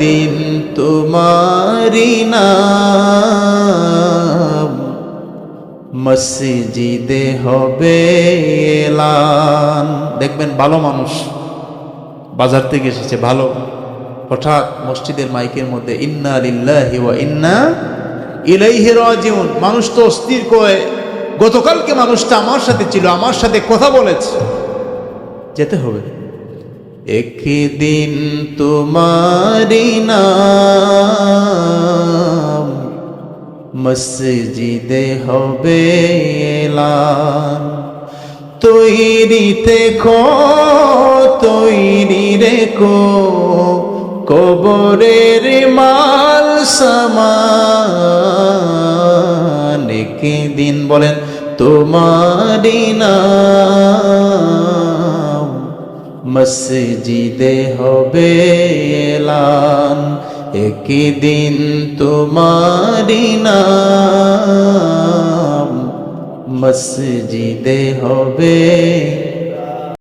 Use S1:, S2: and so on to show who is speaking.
S1: দিন তোমারি নাম মসজিদে হবে এলান। দেখবেন ভালো মানুষ বাজার থেকে এসেছে ভালো, হঠাৎ মসজিদের মাইকের মধ্যে ইন্না লিল্লাহি ওয়া ইন্না ইলাইহি রাজিউন। মানুষ তো অস্থির কয়, গতকালকে মানুষটা আমার সাথে ছিল, আমার সাথে কথা বলেছে, যেতে হবে। একদিন তোমারি নাম মসজিদে হবে এলান। তৈরি থেকো, তৈরি রেখো, কবরের মাল সামান। একদিন বলেন তোমারি নাম মসজিদে হবে এলান। একদিন তোমারি নাম মসজিদে হবে